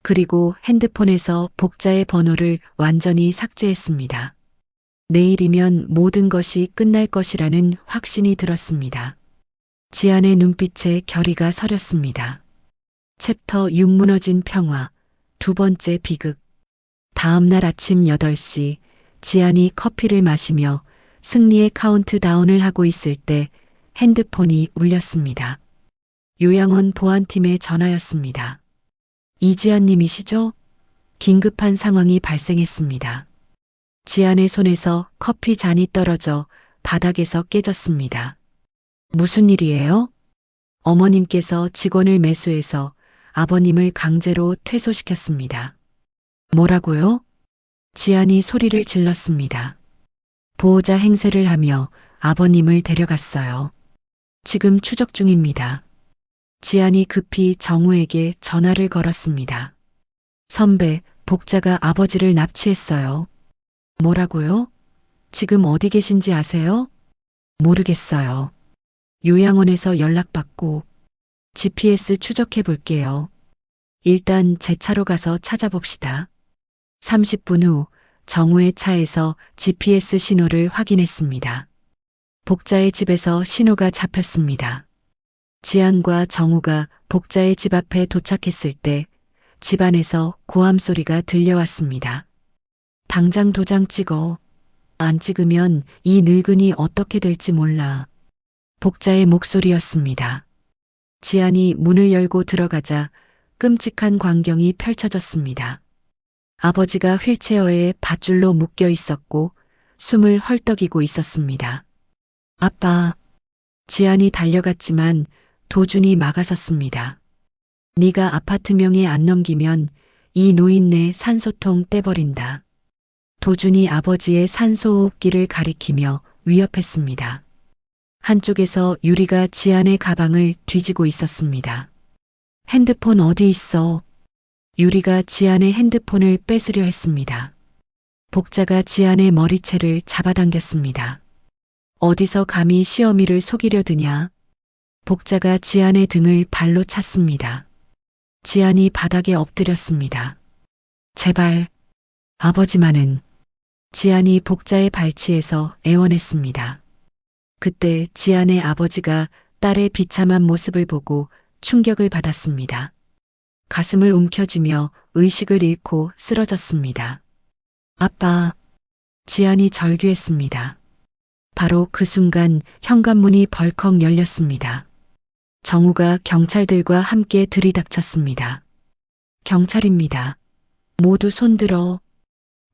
그리고 핸드폰에서 복자의 번호를 완전히 삭제했습니다. 내일이면 모든 것이 끝날 것이라는 확신이 들었습니다. 지안의 눈빛에 결의가 서렸습니다. 챕터 6 무너진 평화, 두 번째 비극. 다음 날 아침 8시 지안이 커피를 마시며 승리의 카운트다운을 하고 있을 때 핸드폰이 울렸습니다. 요양원 보안팀의 전화였습니다. 이지안님이시죠? 긴급한 상황이 발생했습니다. 지안의 손에서 커피 잔이 떨어져 바닥에서 깨졌습니다. 무슨 일이에요? 어머님께서 직원을 매수해서 아버님을 강제로 퇴소시켰습니다. 뭐라고요? 지안이 소리를 질렀습니다. 보호자 행세를 하며 아버님을 데려갔어요. 지금 추적 중입니다. 지안이 급히 정우에게 전화를 걸었습니다. 선배, 복자가 아버지를 납치했어요. 뭐라고요? 지금 어디 계신지 아세요? 모르겠어요. 요양원에서 연락받고 GPS 추적해 볼게요. 일단 제 차로 가서 찾아봅시다. 30분 후 정우의 차에서 GPS 신호를 확인했습니다. 복자의 집에서 신호가 잡혔습니다. 지안과 정우가 복자의 집 앞에 도착했을 때 집안에서 고함 소리가 들려왔습니다. 당장 도장 찍어. 안 찍으면 이 늙은이 어떻게 될지 몰라. 복자의 목소리였습니다. 지안이 문을 열고 들어가자 끔찍한 광경이 펼쳐졌습니다. 아버지가 휠체어에 밧줄로 묶여 있었고 숨을 헐떡이고 있었습니다. 아빠. 지안이 달려갔지만 도준이 막아섰습니다. 네가 아파트 명의 안 넘기면 이 노인네 산소통 떼버린다. 도준이 아버지의 산소호흡기를 가리키며 위협했습니다. 한쪽에서 유리가 지안의 가방을 뒤지고 있었습니다. 핸드폰 어디 있어? 유리가 지안의 핸드폰을 뺏으려 했습니다. 복자가 지안의 머리채를 잡아당겼습니다. 어디서 감히 시어미를 속이려 드냐? 복자가 지안의 등을 발로 찼습니다. 지안이 바닥에 엎드렸습니다. 제발, 아버지만은. 지안이 복자의 발치에서 애원했습니다. 그때 지안의 아버지가 딸의 비참한 모습을 보고 충격을 받았습니다. 가슴을 움켜쥐며 의식을 잃고 쓰러졌습니다. 아빠. 지안이 절규했습니다. 바로 그 순간 현관문이 벌컥 열렸습니다. 정우가 경찰들과 함께 들이닥쳤습니다. 경찰입니다. 모두 손들어.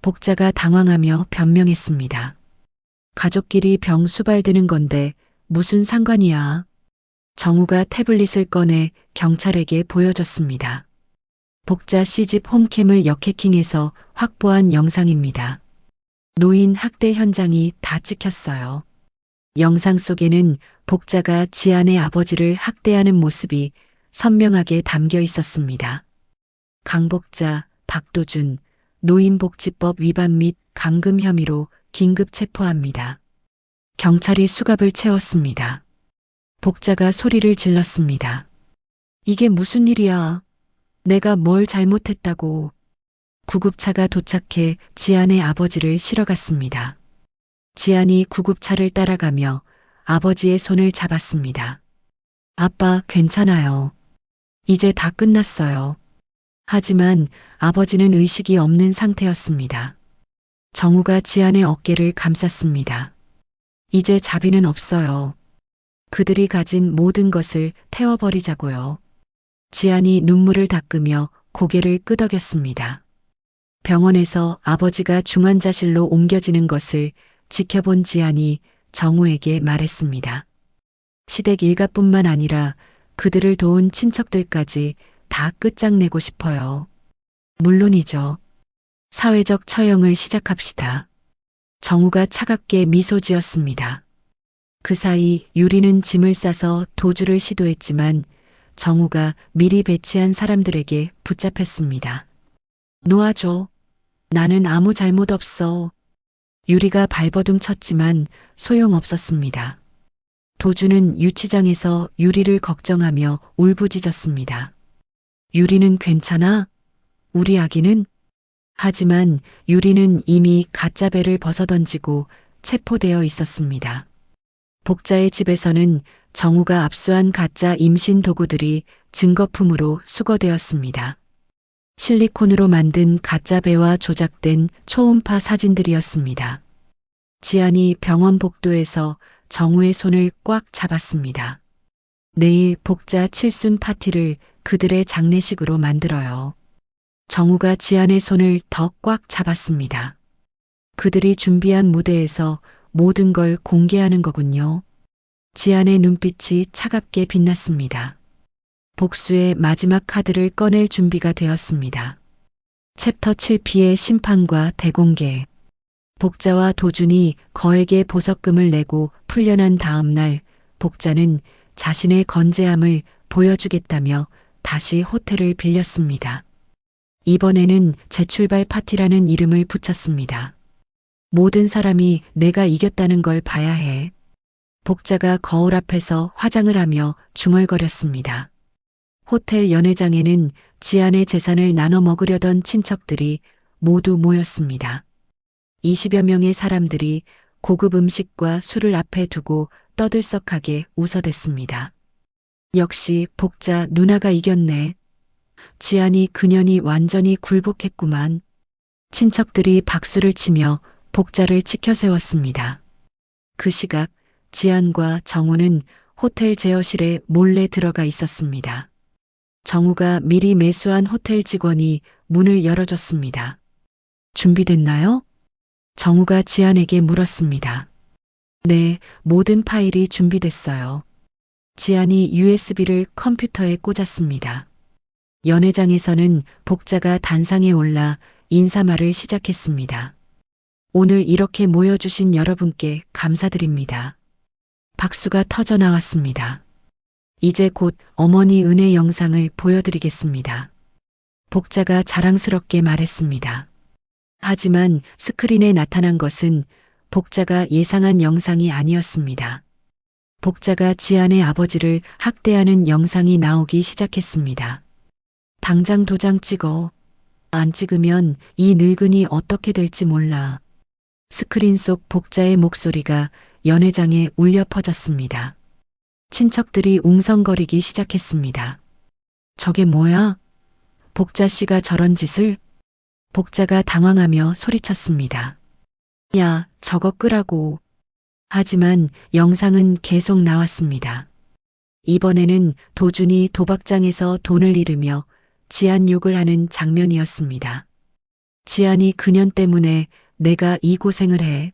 복자가 당황하며 변명했습니다. 가족끼리 병 수발드는 건데 무슨 상관이야. 정우가 태블릿을 꺼내 경찰에게 보여줬습니다. 복자 씨집 홈캠을 역해킹해서 확보한 영상입니다. 노인 학대 현장이 다 찍혔어요. 영상 속에는 복자가 지안의 아버지를 학대하는 모습이 선명하게 담겨 있었습니다. 강복자, 박도준, 노인복지법 위반 및 감금 혐의로 긴급 체포합니다. 경찰이 수갑을 채웠습니다. 복자가 소리를 질렀습니다. 이게 무슨 일이야? 내가 뭘 잘못했다고. 구급차가 도착해 지안의 아버지를 실어갔습니다. 지안이 구급차를 따라가며 아버지의 손을 잡았습니다. 아빠, 괜찮아요. 이제 다 끝났어요. 하지만 아버지는 의식이 없는 상태였습니다. 정우가 지안의 어깨를 감쌌습니다. 이제 자비는 없어요. 그들이 가진 모든 것을 태워버리자고요. 지안이 눈물을 닦으며 고개를 끄덕였습니다. 병원에서 아버지가 중환자실로 옮겨지는 것을 지켜본 지안이 정우에게 말했습니다. 시댁 일가뿐만 아니라 그들을 도운 친척들까지 다 끝장내고 싶어요. 물론이죠. 사회적 처형을 시작합시다. 정우가 차갑게 미소 지었습니다. 그 사이 유리는 짐을 싸서 도주를 시도했지만 정우가 미리 배치한 사람들에게 붙잡혔습니다. 놓아줘. 나는 아무 잘못 없어. 유리가 발버둥 쳤지만 소용없었습니다. 도주는 유치장에서 유리를 걱정하며 울부짖었습니다. 유리는 괜찮아? 우리 아기는? 하지만 유리는 이미 가짜 배를 벗어던지고 체포되어 있었습니다. 복자의 집에서는 정우가 압수한 가짜 임신 도구들이 증거품으로 수거되었습니다. 실리콘으로 만든 가짜 배와 조작된 초음파 사진들이었습니다. 지안이 병원 복도에서 정우의 손을 꽉 잡았습니다. 내일 복자 칠순 파티를 그들의 장례식으로 만들어요. 정우가 지안의 손을 더 꽉 잡았습니다. 그들이 준비한 무대에서 모든 걸 공개하는 거군요. 지안의 눈빛이 차갑게 빛났습니다. 복수의 마지막 카드를 꺼낼 준비가 되었습니다. 챕터 7P의 심판과 대공개. 복자와 도준이 거액의 보석금을 내고 풀려난 다음 날 복자는 자신의 건재함을 보여주겠다며 다시 호텔을 빌렸습니다. 이번에는 재출발 파티라는 이름을 붙였습니다. 모든 사람이 내가 이겼다는 걸 봐야 해. 복자가 거울 앞에서 화장을 하며 중얼거렸습니다. 호텔 연회장에는 지안의 재산을 나눠 먹으려던 친척들이 모두 모였습니다. 20여 명의 사람들이 고급 음식과 술을 앞에 두고 떠들썩하게 웃어댔습니다. 역시 복자 누나가 이겼네. 지안이 그년이 완전히 굴복했구만. 친척들이 박수를 치며 복자를 치켜 세웠습니다. 그 시각 지안과 정우는 호텔 제어실에 몰래 들어가 있었습니다. 정우가 미리 매수한 호텔 직원이 문을 열어줬습니다. 준비됐나요? 정우가 지안에게 물었습니다. 네, 모든 파일이 준비됐어요. 지안이 USB를 컴퓨터에 꽂았습니다. 연회장에서는 복자가 단상에 올라 인사말을 시작했습니다. 오늘 이렇게 모여주신 여러분께 감사드립니다. 박수가 터져 나왔습니다. 이제 곧 어머니 은혜 영상을 보여드리겠습니다. 복자가 자랑스럽게 말했습니다. 하지만 스크린에 나타난 것은 복자가 예상한 영상이 아니었습니다. 복자가 지안의 아버지를 학대하는 영상이 나오기 시작했습니다. 당장 도장 찍어. 안 찍으면 이 늙은이 어떻게 될지 몰라. 스크린 속 복자의 목소리가 연회장에 울려 퍼졌습니다. 친척들이 웅성거리기 시작했습니다. 저게 뭐야? 복자 씨가 저런 짓을? 복자가 당황하며 소리쳤습니다. 야, 저거 끄라고. 하지만 영상은 계속 나왔습니다. 이번에는 도준이 도박장에서 돈을 잃으며 지안 욕을 하는 장면이었습니다. 지안이 그년 때문에 내가 이 고생을 해.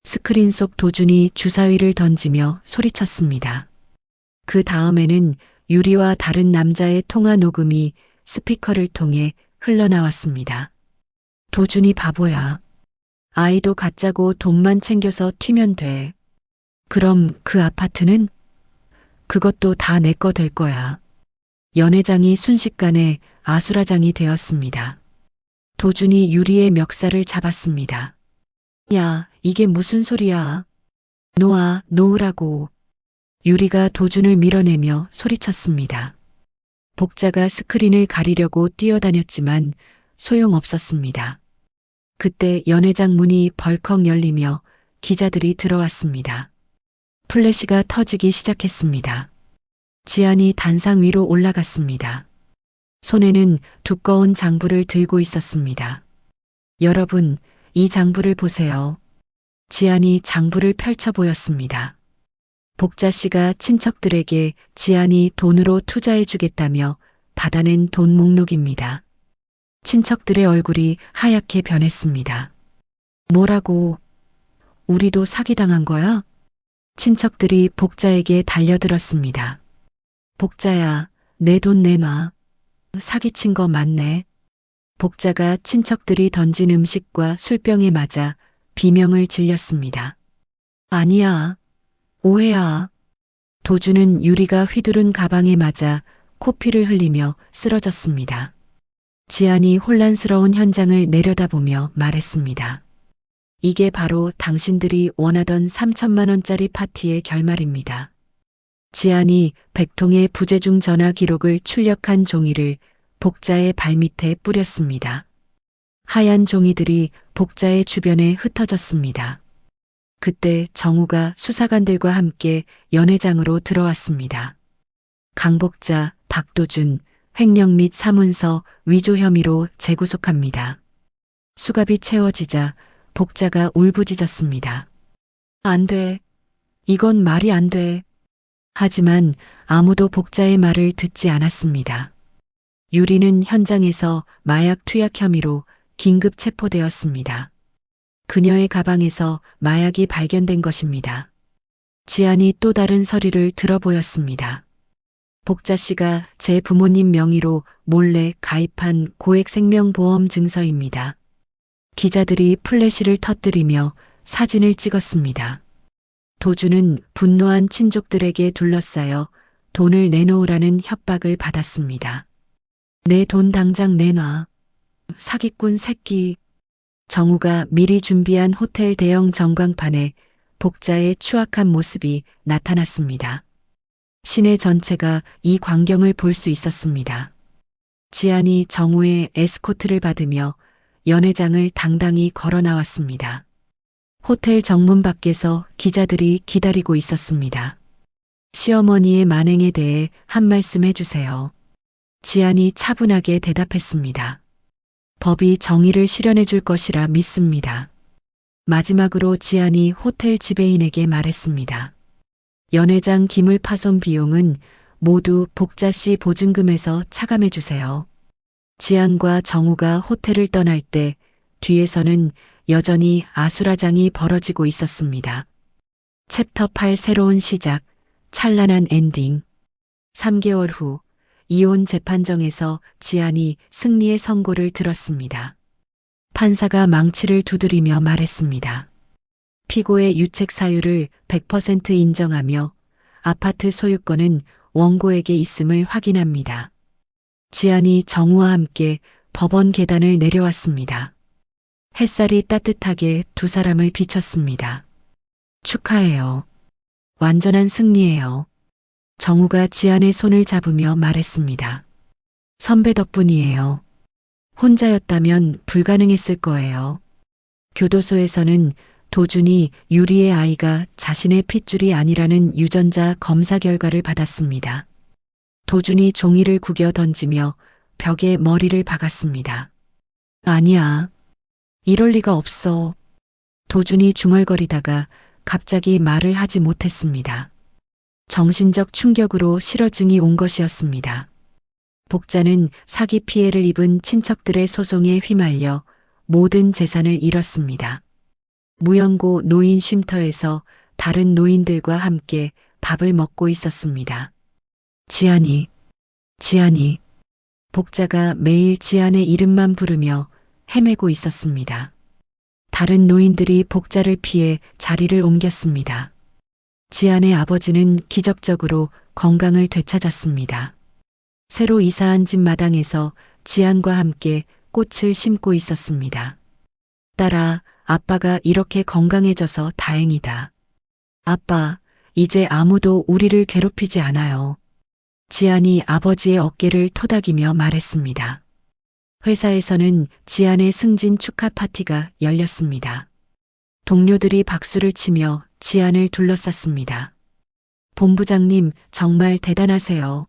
스크린 속 도준이 주사위를 던지며 소리쳤습니다. 그 다음에는 유리와 다른 남자의 통화 녹음이 스피커를 통해 흘러나왔습니다. 도준이 바보야. 아이도 가짜고 돈만 챙겨서 튀면 돼. 그럼 그 아파트는? 그것도 다 내 거 될 거야. 연회장이 순식간에 아수라장이 되었습니다. 도준이 유리의 멱살을 잡았습니다. 야, 이게 무슨 소리야? 놓으라고. 유리가 도준을 밀어내며 소리쳤습니다. 복자가 스크린을 가리려고 뛰어다녔지만 소용없었습니다. 그때 연회장 문이 벌컥 열리며 기자들이 들어왔습니다. 플래시가 터지기 시작했습니다. 지안이 단상 위로 올라갔습니다. 손에는 두꺼운 장부를 들고 있었습니다. 여러분, 이 장부를 보세요. 지안이 장부를 펼쳐 보였습니다. 복자 씨가 친척들에게 지안이 돈으로 투자해 주겠다며 받아낸 돈 목록입니다. 친척들의 얼굴이 하얗게 변했습니다. 뭐라고? 우리도 사기당한 거야? 친척들이 복자에게 달려들었습니다. 복자야, 내 돈 내놔. 사기친 거 맞네. 복자가 친척들이 던진 음식과 술병에 맞아 비명을 질렸습니다. 아니야. 오해야. 도준은 유리가 휘두른 가방에 맞아 코피를 흘리며 쓰러졌습니다. 지안이 혼란스러운 현장을 내려다보며 말했습니다. 이게 바로 당신들이 원하던 3천만 원짜리 파티의 결말입니다. 지안이 100통의 부재중 전화 기록을 출력한 종이를 복자의 발밑에 뿌렸습니다. 하얀 종이들이 복자의 주변에 흩어졌습니다. 그때 정우가 수사관들과 함께 연회장으로 들어왔습니다. 강복자, 박도준, 횡령 및 사문서 위조 혐의로 재구속합니다. 수갑이 채워지자 복자가 울부짖었습니다. 안 돼. 이건 말이 안 돼. 하지만 아무도 복자의 말을 듣지 않았습니다. 유리는 현장에서 마약 투약 혐의로 긴급 체포되었습니다. 그녀의 가방에서 마약이 발견된 것입니다. 지안이 또 다른 서류를 들어보였습니다. 복자 씨가 제 부모님 명의로 몰래 가입한 고액 생명보험 증서입니다. 기자들이 플래시를 터뜨리며 사진을 찍었습니다. 도주는 분노한 친족들에게 둘러싸여 돈을 내놓으라는 협박을 받았습니다. 내 돈 당장 내놔. 사기꾼 새끼. 정우가 미리 준비한 호텔 대형 전광판에 복자의 추악한 모습이 나타났습니다. 시내 전체가 이 광경을 볼 수 있었습니다. 지안이 정우의 에스코트를 받으며 연회장을 당당히 걸어 나왔습니다. 호텔 정문 밖에서 기자들이 기다리고 있었습니다. 시어머니의 만행에 대해 한 말씀 해주세요. 지안이 차분하게 대답했습니다. 법이 정의를 실현해 줄 것이라 믿습니다. 마지막으로 지안이 호텔 지배인에게 말했습니다. 연회장 기물 파손 비용은 모두 복자 씨 보증금에서 차감해 주세요. 지안과 정우가 호텔을 떠날 때 뒤에서는 여전히 아수라장이 벌어지고 있었습니다. 챕터 8 새로운 시작, 찬란한 엔딩. 3개월 후 이혼 재판정에서 지안이 승리의 선고를 들었습니다. 판사가 망치를 두드리며 말했습니다. 피고의 유책 사유를 100% 인정하며 아파트 소유권은 원고에게 있음을 확인합니다. 지안이 정우와 함께 법원 계단을 내려왔습니다. 햇살이 따뜻하게 두 사람을 비췄습니다. 축하해요. 완전한 승리예요. 정우가 지안의 손을 잡으며 말했습니다. 선배 덕분이에요. 혼자였다면 불가능했을 거예요. 교도소에서는 도준이 유리의 아이가 자신의 핏줄이 아니라는 유전자 검사 결과를 받았습니다. 도준이 종이를 구겨 던지며 벽에 머리를 박았습니다. 아니야. 이럴 리가 없어. 도준이 중얼거리다가 갑자기 말을 하지 못했습니다. 정신적 충격으로 실어증이 온 것이었습니다. 복자는 사기 피해를 입은 친척들의 소송에 휘말려 모든 재산을 잃었습니다. 무연고 노인 쉼터에서 다른 노인들과 함께 밥을 먹고 있었습니다. 지안이. 복자가 매일 지안의 이름만 부르며 헤매고 있었습니다. 다른 노인들이 복자를 피해 자리를 옮겼습니다. 지안의 아버지는 기적적으로 건강을 되찾았습니다. 새로 이사한 집 마당에서 지안과 함께 꽃을 심고 있었습니다. 딸아, 아빠가 이렇게 건강해져서 다행이다. 아빠, 이제 아무도 우리를 괴롭히지 않아요. 지안이 아버지의 어깨를 토닥이며 말했습니다. 회사에서는 지안의 승진 축하 파티가 열렸습니다. 동료들이 박수를 치며 지안을 둘러쌌습니다. 본부장님, 정말 대단하세요.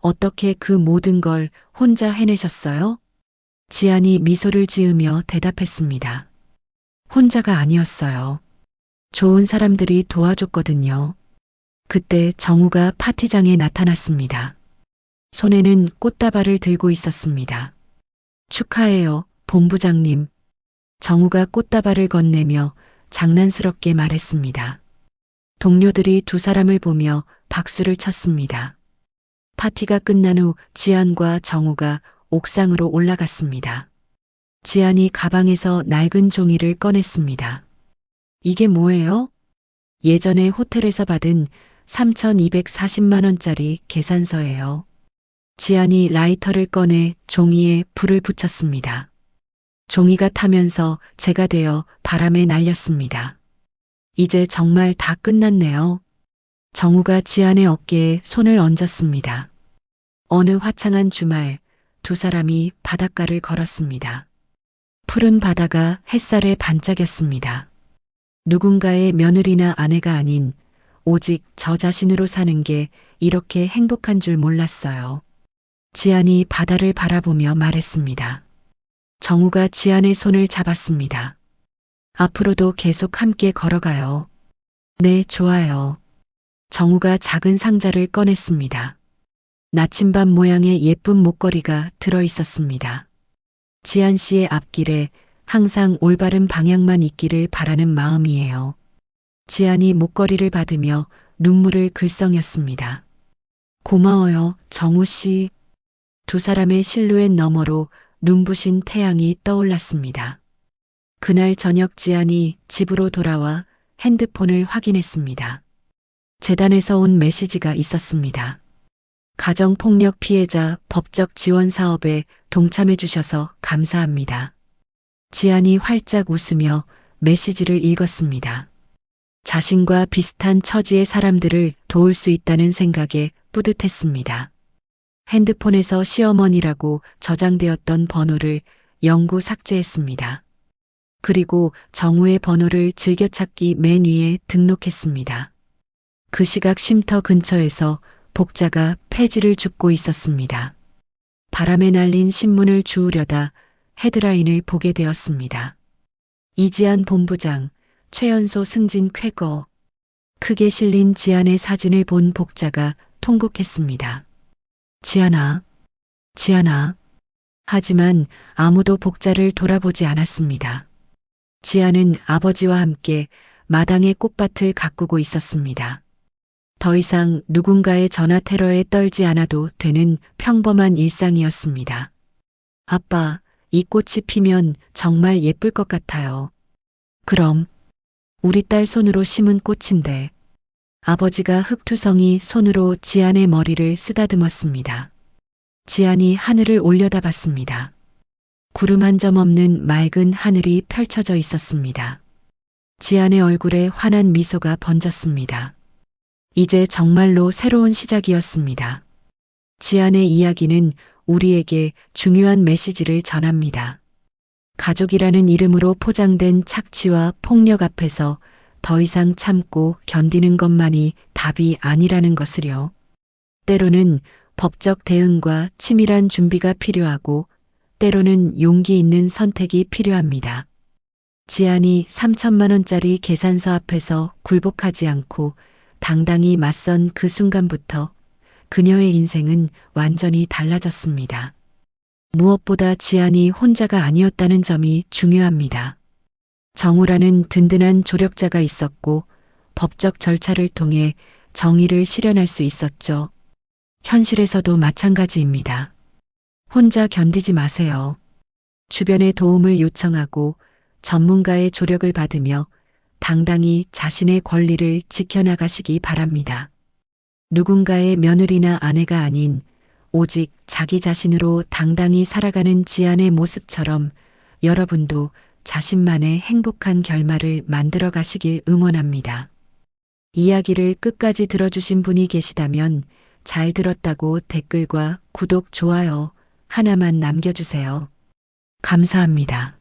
어떻게 그 모든 걸 혼자 해내셨어요? 지안이 미소를 지으며 대답했습니다. 혼자가 아니었어요. 좋은 사람들이 도와줬거든요. 그때 정우가 파티장에 나타났습니다. 손에는 꽃다발을 들고 있었습니다. 축하해요, 본부장님. 정우가 꽃다발을 건네며 장난스럽게 말했습니다. 동료들이 두 사람을 보며 박수를 쳤습니다. 파티가 끝난 후 지안과 정우가 옥상으로 올라갔습니다. 지안이 가방에서 낡은 종이를 꺼냈습니다. 이게 뭐예요? 예전에 호텔에서 받은 3,240만 원짜리 계산서예요. 지안이 라이터를 꺼내 종이에 불을 붙였습니다. 종이가 타면서 재가 되어 바람에 날렸습니다. 이제 정말 다 끝났네요. 정우가 지안의 어깨에 손을 얹었습니다. 어느 화창한 주말 두 사람이 바닷가를 걸었습니다. 푸른 바다가 햇살에 반짝였습니다. 누군가의 며느리나 아내가 아닌 오직 저 자신으로 사는 게 이렇게 행복한 줄 몰랐어요. 지안이 바다를 바라보며 말했습니다. 정우가 지안의 손을 잡았습니다. 앞으로도 계속 함께 걸어가요. 네, 좋아요. 정우가 작은 상자를 꺼냈습니다. 나침반 모양의 예쁜 목걸이가 들어 있었습니다. 지안 씨의 앞길에 항상 올바른 방향만 있기를 바라는 마음이에요. 지안이 목걸이를 받으며 눈물을 글썽였습니다. 고마워요, 정우 씨. 두 사람의 실루엣 너머로 눈부신 태양이 떠올랐습니다. 그날 저녁 지안이 집으로 돌아와 핸드폰을 확인했습니다. 재단에서 온 메시지가 있었습니다. 가정폭력 피해자 법적 지원 사업에 동참해 주셔서 감사합니다. 지안이 활짝 웃으며 메시지를 읽었습니다. 자신과 비슷한 처지의 사람들을 도울 수 있다는 생각에 뿌듯했습니다. 핸드폰에서 시어머니라고 저장되었던 번호를 영구 삭제했습니다. 그리고 정우의 번호를 즐겨찾기 맨 위에 등록했습니다. 그 시각 쉼터 근처에서 복자가 폐지를 줍고 있었습니다. 바람에 날린 신문을 주우려다 헤드라인을 보게 되었습니다. 이지안 본부장, 최연소 승진 쾌거. 크게 실린 지안의 사진을 본 복자가 통곡했습니다. 지안아, 지안아. 하지만 아무도 복자를 돌아보지 않았습니다. 지안은 아버지와 함께 마당의 꽃밭을 가꾸고 있었습니다. 더 이상 누군가의 전화 테러에 떨지 않아도 되는 평범한 일상이었습니다. 아빠, 이 꽃이 피면 정말 예쁠 것 같아요. 그럼, 우리 딸 손으로 심은 꽃인데. 아버지가 흙투성이 손으로 지안의 머리를 쓰다듬었습니다. 지안이 하늘을 올려다봤습니다. 구름 한 점 없는 맑은 하늘이 펼쳐져 있었습니다. 지안의 얼굴에 환한 미소가 번졌습니다. 이제 정말로 새로운 시작이었습니다. 지안의 이야기는 우리에게 중요한 메시지를 전합니다. 가족이라는 이름으로 포장된 착취와 폭력 앞에서 더 이상 참고 견디는 것만이 답이 아니라는 것을요. 때로는 법적 대응과 치밀한 준비가 필요하고 때로는 용기 있는 선택이 필요합니다. 지안이 3천만 원짜리 계산서 앞에서 굴복하지 않고 당당히 맞선 그 순간부터 그녀의 인생은 완전히 달라졌습니다. 무엇보다 지안이 혼자가 아니었다는 점이 중요합니다. 정우라는 든든한 조력자가 있었고 법적 절차를 통해 정의를 실현할 수 있었죠. 현실에서도 마찬가지입니다. 혼자 견디지 마세요. 주변의 도움을 요청하고 전문가의 조력을 받으며 당당히 자신의 권리를 지켜나가시기 바랍니다. 누군가의 며느리나 아내가 아닌 오직 자기 자신으로 당당히 살아가는 지안의 모습처럼 여러분도 자신만의 행복한 결말을 만들어 가시길 응원합니다. 이야기를 끝까지 들어주신 분이 계시다면 잘 들었다고 댓글과 구독, 좋아요 하나만 남겨주세요. 감사합니다.